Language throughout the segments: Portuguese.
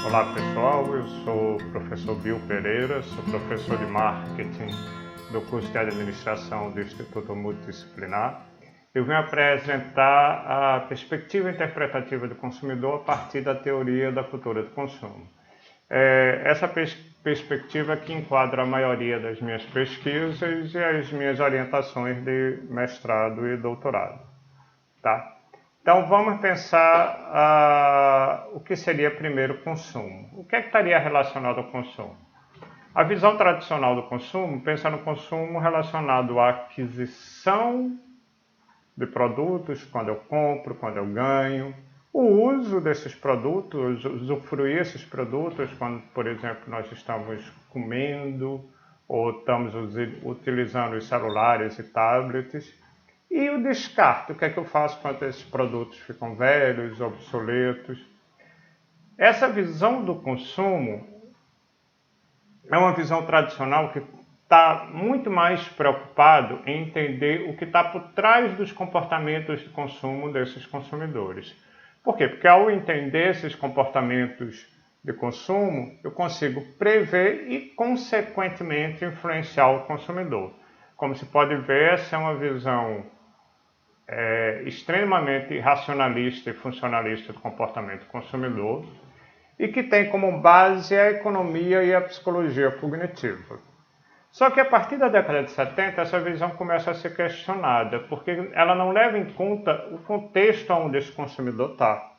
Olá pessoal, eu sou o professor Bill Pereira, sou professor de marketing do curso de administração do Instituto Multidisciplinar. Eu vim apresentar a perspectiva interpretativa do consumidor a partir da teoria da cultura do consumo. Essa perspectiva que enquadra a maioria das minhas pesquisas e as minhas orientações de mestrado e doutorado. Tá? Então vamos pensar o que seria primeiro consumo. O que estaria relacionado ao consumo? A visão tradicional do consumo pensa no consumo relacionado à aquisição de produtos, quando eu compro, quando eu ganho, o uso desses produtos, usufruir esses produtos quando, por exemplo, nós estamos comendo ou estamos utilizando os celulares e tablets. E o descarte, o que é que eu faço quando esses produtos ficam velhos, obsoletos. Essa visão do consumo é uma visão tradicional que está muito mais preocupado em entender o que está por trás dos comportamentos de consumo desses consumidores. Por quê? Porque ao entender esses comportamentos de consumo, eu consigo prever e, consequentemente, influenciar o consumidor. Como se pode ver, essa é uma visão extremamente racionalista e funcionalista do comportamento do consumidor e que tem como base a economia e a psicologia cognitiva. Só que a partir da década de 70 essa visão começa a ser questionada porque ela não leva em conta o contexto onde esse consumidor está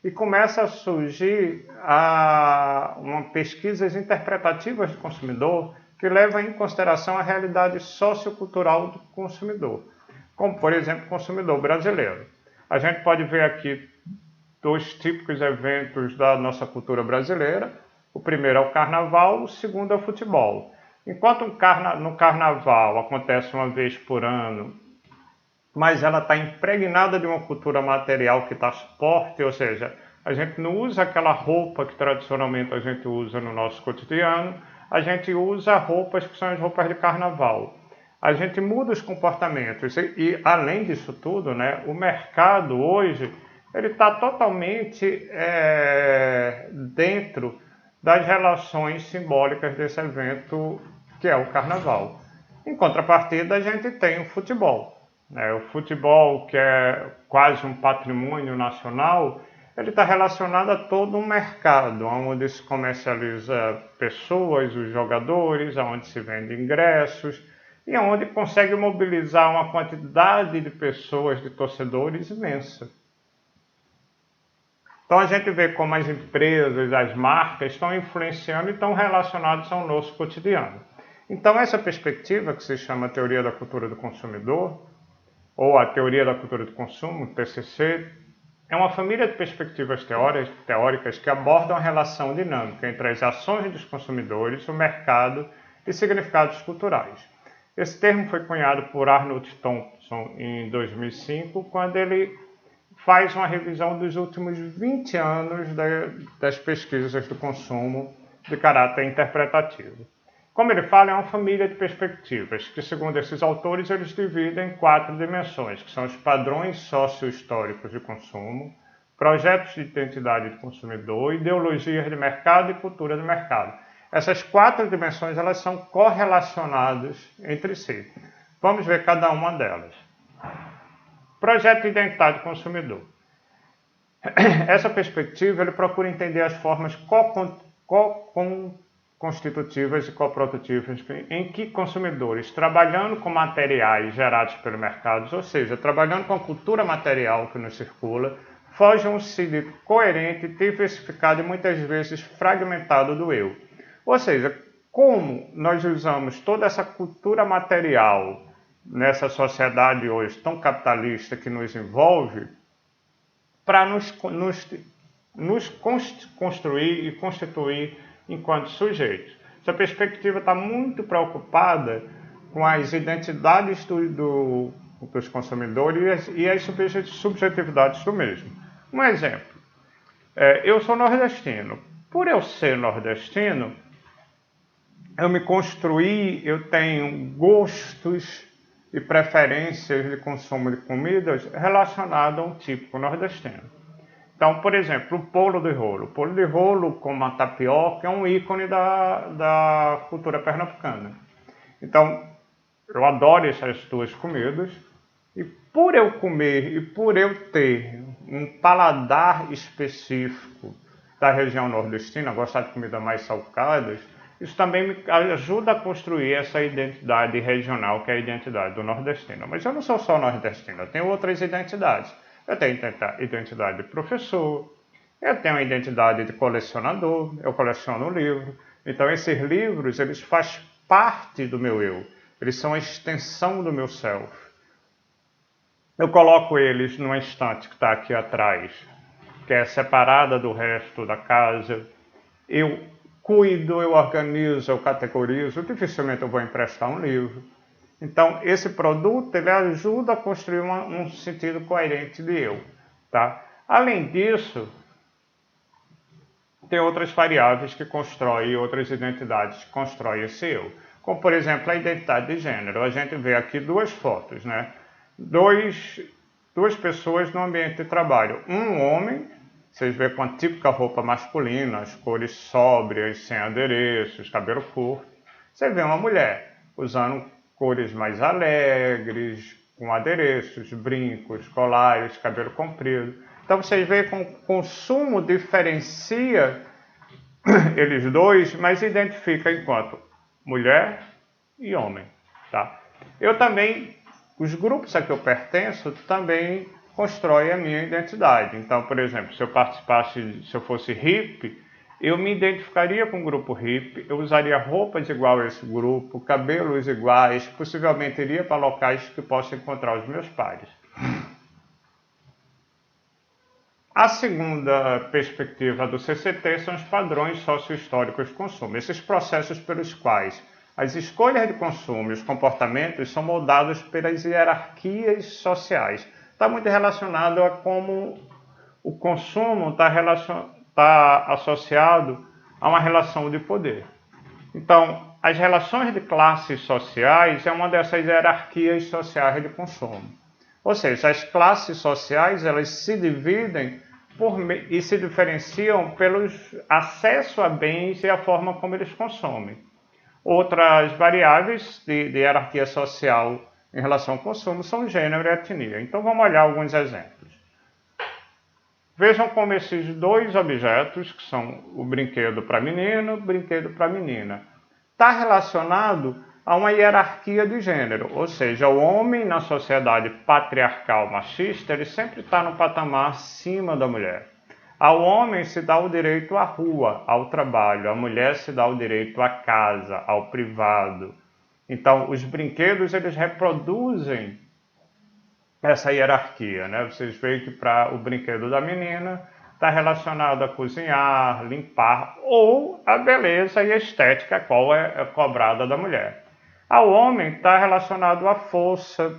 e começa a surgir pesquisas interpretativas do consumidor que levam em consideração a realidade sociocultural do consumidor, como, por exemplo, o consumidor brasileiro. A gente pode ver aqui dois típicos eventos da nossa cultura brasileira. O primeiro é o carnaval, o segundo é o futebol. Enquanto no carnaval acontece uma vez por ano, mas ela está impregnada de uma cultura material que está forte, ou seja, a gente não usa aquela roupa que tradicionalmente a gente usa no nosso cotidiano, a gente usa roupas que são as roupas de carnaval. A gente muda os comportamentos e além disso tudo, né, o mercado hoje ele está totalmente dentro das relações simbólicas desse evento que é o carnaval. Em contrapartida, a gente tem o futebol. Né? O futebol, que é quase um patrimônio nacional, ele está relacionado a todo um mercado, onde se comercializa pessoas, os jogadores, onde se vende ingressos, e onde consegue mobilizar uma quantidade de pessoas, de torcedores imensa. Então a gente vê como as empresas, as marcas estão influenciando e estão relacionados ao nosso cotidiano. Então essa perspectiva, que se chama Teoria da Cultura do Consumidor, ou a Teoria da Cultura do Consumo, TCC, é uma família de perspectivas teóricas que abordam a relação dinâmica entre as ações dos consumidores, o mercado e significados culturais. Esse termo foi cunhado por Arnold Thompson em 2005, quando ele faz uma revisão dos últimos 20 anos das pesquisas do consumo de caráter interpretativo. Como ele fala, é uma família de perspectivas, que segundo esses autores eles dividem em 4 dimensões, que são os padrões socio-históricos de consumo, projetos de identidade do consumidor, ideologias de mercado e cultura de mercado. Essas 4 dimensões elas são correlacionadas entre si. Vamos ver cada uma delas. Projeto de identidade do consumidor. Essa perspectiva ele procura entender as formas constitutivas e coprodutivas em que consumidores, trabalhando com materiais gerados pelo mercado, ou seja, trabalhando com a cultura material que nos circula, forjam um ciclo coerente, diversificado e muitas vezes fragmentado do eu. Ou seja, como nós usamos toda essa cultura material nessa sociedade hoje tão capitalista que nos envolve para nos construir e constituir enquanto sujeitos. Essa perspectiva está muito preocupada com as identidades dos consumidores e as subjetividades do mesmo. Um exemplo, eu sou nordestino. Por eu ser nordestino, eu me construí, eu tenho gostos e preferências de consumo de comidas relacionadas a um típico nordestino. Então, por exemplo, o bolo de rolo. O bolo de rolo com a tapioca é um ícone da cultura pernambucana. Então, eu adoro essas duas comidas. E por eu comer e por eu ter um paladar específico da região nordestina, gostar de comidas mais salgadas, isso também me ajuda a construir essa identidade regional, que é a identidade do nordestino. Mas eu não sou só nordestino, eu tenho outras identidades. Eu tenho identidade de professor, eu tenho a identidade de colecionador, eu coleciono livro. Então esses livros, eles fazem parte do meu eu, eles são a extensão do meu self. Eu coloco eles numa estante que está aqui atrás, que é separada do resto da casa. Eu cuido, eu organizo, eu categorizo. Dificilmente eu vou emprestar um livro. Então, esse produto ele ajuda a construir um sentido coerente de eu. Tá? Além disso, tem outras variáveis que constroem, outras identidades que constroem esse eu. Como, por exemplo, a identidade de gênero. A gente vê aqui duas fotos, né? Duas pessoas no ambiente de trabalho. Um homem, vocês veem com a típica roupa masculina, as cores sóbrias, sem adereços, cabelo curto. Você vê uma mulher usando cores mais alegres, com adereços, brincos, colares, cabelo comprido. Então vocês veem que o consumo diferencia eles dois, mas identifica enquanto mulher e homem. Tá? Eu também... Os grupos a que eu pertenço também constroem a minha identidade. Então, por exemplo, se eu fosse hippie, eu me identificaria com o grupo hippie, eu usaria roupas igual a esse grupo, cabelos iguais, possivelmente iria para locais que possa encontrar os meus pares. A segunda perspectiva do CCT são os padrões sociohistóricos de consumo, esses processos pelos quais as escolhas de consumo e os comportamentos são moldados pelas hierarquias sociais. Está muito relacionado a como o consumo está associado a uma relação de poder. Então, as relações de classes sociais é uma dessas hierarquias sociais de consumo. Ou seja, as classes sociais elas se dividem e se diferenciam pelo acesso a bens e a forma como eles consomem. Outras variáveis de hierarquia social em relação ao consumo são gênero e etnia. Então vamos olhar alguns exemplos. Vejam como esses dois objetos, que são o brinquedo para menino e o brinquedo para menina, está relacionado a uma hierarquia de gênero. Ou seja, o homem na sociedade patriarcal machista, ele sempre está no patamar acima da mulher. Ao homem se dá o direito à rua, ao trabalho. À mulher se dá o direito à casa, ao privado. Então, os brinquedos, eles reproduzem essa hierarquia, né? Vocês veem que para o brinquedo da menina está relacionado a cozinhar, limpar ou a beleza e a estética, qual é cobrada da mulher. Ao homem está relacionado à força,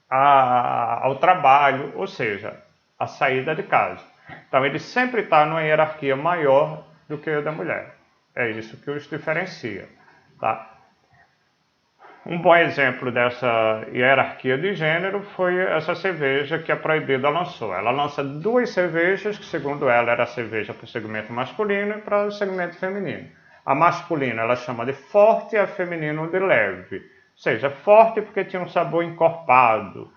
ao trabalho, ou seja, a saída de casa. Então ele sempre está numa hierarquia maior do que a da mulher. É isso que os diferencia. Tá? Um bom exemplo dessa hierarquia de gênero foi essa cerveja que a Proibida lançou. Ela lança duas cervejas que, segundo ela, era cerveja para o segmento masculino e para o segmento feminino. A masculina ela chama de forte e a feminina de leve. Ou seja, forte porque tinha um sabor encorpado.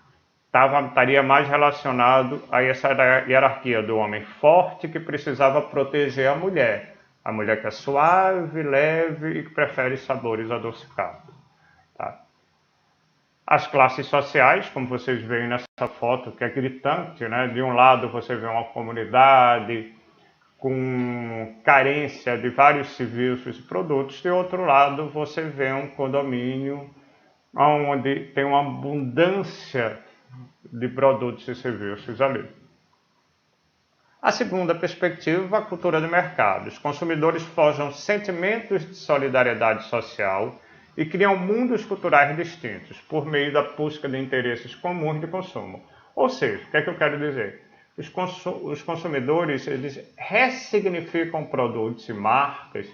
Estaria mais relacionado a essa hierarquia do homem forte que precisava proteger a mulher. A mulher que é suave, leve e que prefere sabores adocicados. Tá? As classes sociais, como vocês veem nessa foto, que é gritante, né? De um lado você vê uma comunidade com carência de vários serviços e produtos, de outro lado você vê um condomínio onde tem uma abundância de produtos e serviços ali. A segunda perspectiva, a cultura de mercado. Os consumidores forjam sentimentos de solidariedade social e criam mundos culturais distintos por meio da busca de interesses comuns de consumo. Ou seja, o que é que eu quero dizer? Os consumidores eles ressignificam produtos e marcas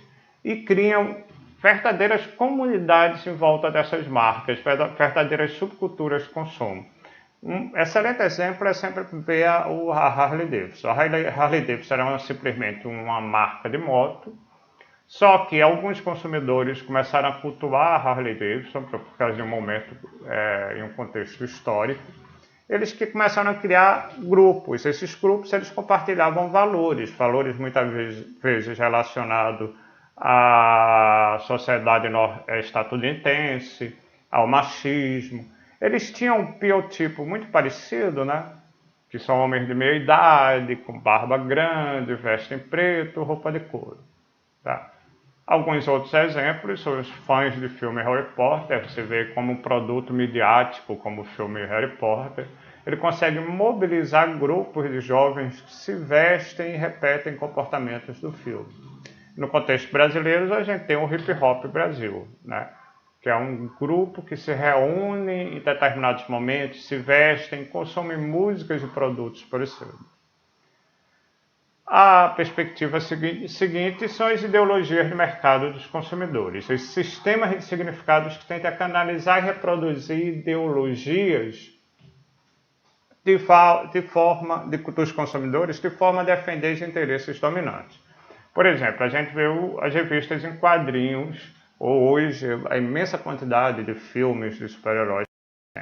e criam verdadeiras comunidades em volta dessas marcas, verdadeiras subculturas de consumo. Um excelente exemplo é sempre ver a Harley Davidson. A Harley Davidson era simplesmente uma marca de moto, só que alguns consumidores começaram a cultuar a Harley Davidson por causa de um momento, em um contexto histórico. Eles que começaram a criar grupos. Esses grupos eles compartilhavam valores muitas vezes relacionados à sociedade estadunidense, ao machismo. Eles tinham um biotipo muito parecido, né? Que são homens de meia idade, com barba grande, vestem preto, roupa de couro. Tá? Alguns outros exemplos são os fãs de filme Harry Potter. Você vê como um produto midiático, como o filme Harry Potter, ele consegue mobilizar grupos de jovens que se vestem e repetem comportamentos do filme. No contexto brasileiro, a gente tem o Hip Hop Brasil, né? Que é um grupo que se reúne em determinados momentos, se vestem, consomem músicas e produtos parecidos. A perspectiva seguinte são as ideologias de mercado dos consumidores, esses sistemas de significados que tentam canalizar e reproduzir ideologias dos consumidores de forma a defender os interesses dominantes. Por exemplo, a gente vê as revistas em quadrinhos, ou hoje a imensa quantidade de filmes de super-heróis.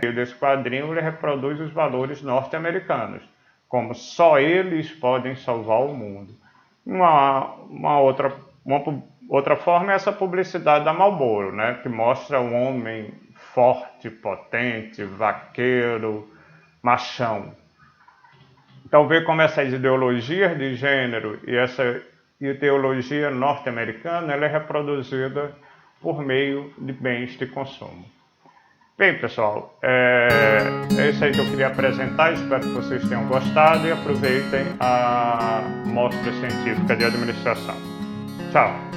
E desse quadrinho ele reproduz os valores norte-americanos, como só eles podem salvar o mundo. Uma outra forma é essa publicidade da Marlboro, né, que mostra um homem forte, potente, vaqueiro, machão. Então, ver como essas ideologias de gênero e essa ideologia norte-americana ela é reproduzida por meio de bens de consumo. Bem, pessoal, é isso aí que eu queria apresentar. Espero que vocês tenham gostado e aproveitem a mostra científica de administração. Tchau!